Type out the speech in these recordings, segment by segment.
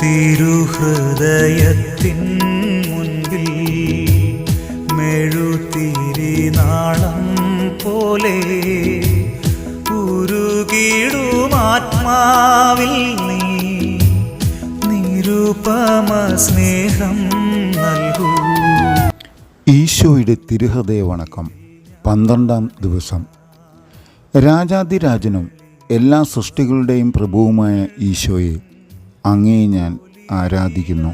തിരുഹൃദയത്തിൻ മുൻപിൽ മെഴുതിരിനാളം പോലെ ഉരുകിടുമാത്മാവിൽ നീ നിരുപമ സ്നേഹം നൽകൂ. ഈശോയുടെ തിരുഹൃദയ വണക്കം 12-ാം ദിവസം. രാജാധിരാജനും എല്ലാ സൃഷ്ടികളുടെയും പ്രഭുവുമായ ഈശോയെ, അങ്ങേ ഞാൻ ആരാധിക്കുന്നു.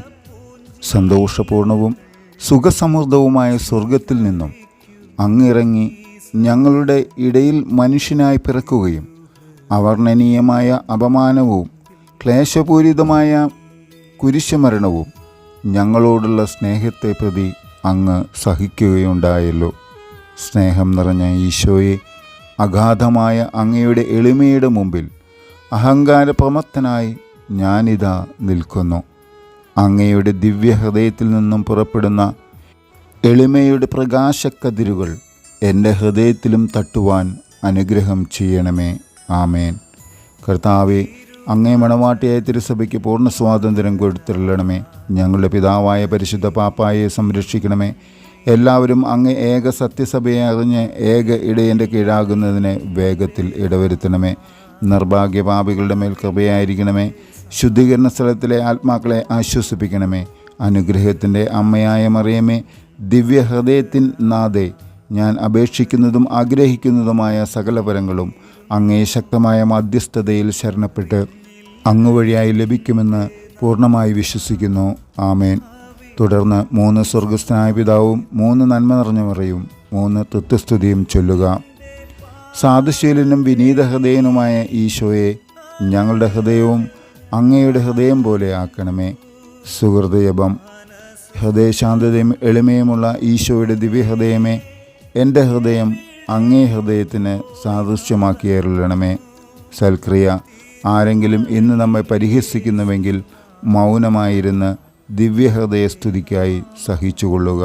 സന്തോഷപൂർണവും സുഖസമൃദ്ധവുമായ സ്വർഗത്തിൽ നിന്നും അങ്ങിറങ്ങി ഞങ്ങളുടെ ഇടയിൽ മനുഷ്യനായി പിറക്കുകയും അവർണ്ണനീയമായ അപമാനവും ക്ലേശപൂരിതമായ കുരിശുമരണവും ഞങ്ങളോടുള്ള സ്നേഹത്തെ പ്രതി അങ്ങ് സഹിക്കുകയുണ്ടായല്ലോ. സ്നേഹം നിറഞ്ഞ ഈശോയെ, അഗാധമായ അങ്ങയുടെ എളിമയുടെ മുമ്പിൽ അഹങ്കാരപ്രമത്തനായി ഞാനിതാ നിൽക്കുന്നു. അങ്ങയുടെ ദിവ്യഹൃദയത്തിൽ നിന്നും പുറപ്പെടുന്ന എളിമയുടെ പ്രകാശക്കതിരുകൾ എൻ്റെ ഹൃദയത്തിലും തട്ടുവാൻ അനുഗ്രഹം ചെയ്യണമേ. ആമേൻ. കർത്താവെ, അങ്ങേ മണവാട്ടിയായ തിരുസഭയ്ക്ക് പൂർണ്ണ സ്വാതന്ത്ര്യം കൊടുത്തിരണമേ. ഞങ്ങളുടെ പിതാവായ പരിശുദ്ധ പാപ്പായെ സംരക്ഷിക്കണമേ. എല്ലാവരും അങ്ങ് ഏക സത്യസഭയെ അറിഞ്ഞ് ഏക ഇടയൻ്റെ കീഴാകുന്നതിനെ വേഗത്തിൽ ഇടവരുത്തണമേ. നിർഭാഗ്യപാപികളുടെ മേൽ കൃപയായിരിക്കണമേ. ശുദ്ധീകരണ സ്ഥലത്തിലെ ആത്മാക്കളെ ആശ്വസിപ്പിക്കണമേ. അനുഗ്രഹത്തിൻ്റെ അമ്മയായ മറിയമേ, ദിവ്യഹൃദയത്തിൻ നാഥേ, ഞാൻ അപേക്ഷിക്കുന്നതും ആഗ്രഹിക്കുന്നതുമായ സകല വരങ്ങളും അങ്ങേ ശക്തമായ മധ്യസ്ഥതയിൽ ശരണപ്പെട്ട് അങ്ങ് വഴിയായി ലഭിക്കുമെന്ന് പൂർണ്ണമായി വിശ്വസിക്കുന്നു. ആമേൻ. തുടർന്ന് 3 സ്വർഗസ്ഥനായ പിതാവും 3 നന്മ നിറഞ്ഞ മറിയും 3 തൃത്വസ്തുതിയും ചൊല്ലുക. സാധുശീലനും വിനീത ഹൃദയനുമായ ഈശോയെ, ഞങ്ങളുടെ ഹൃദയവും അങ്ങയുടെ ഹൃദയം പോലെ ആക്കണമേ. സുഹൃദയപം. ഹൃദയശാന്തതയും എളിമയുമുള്ള ഈശോയുടെ ദിവ്യഹൃദയമേ, എൻ്റെ ഹൃദയം അങ്ങേ ഹൃദയത്തിന് സാദൃശ്യമാക്കിയരുളണമേ. സൽക്രിയ. ആരെങ്കിലും ഇന്ന് നമ്മെ പരിഹസിക്കുന്നുവെങ്കിൽ മൗനമായിരുന്ന് ദിവ്യഹൃദയസ്തുതിക്കായി സഹിച്ചുകൊള്ളുക.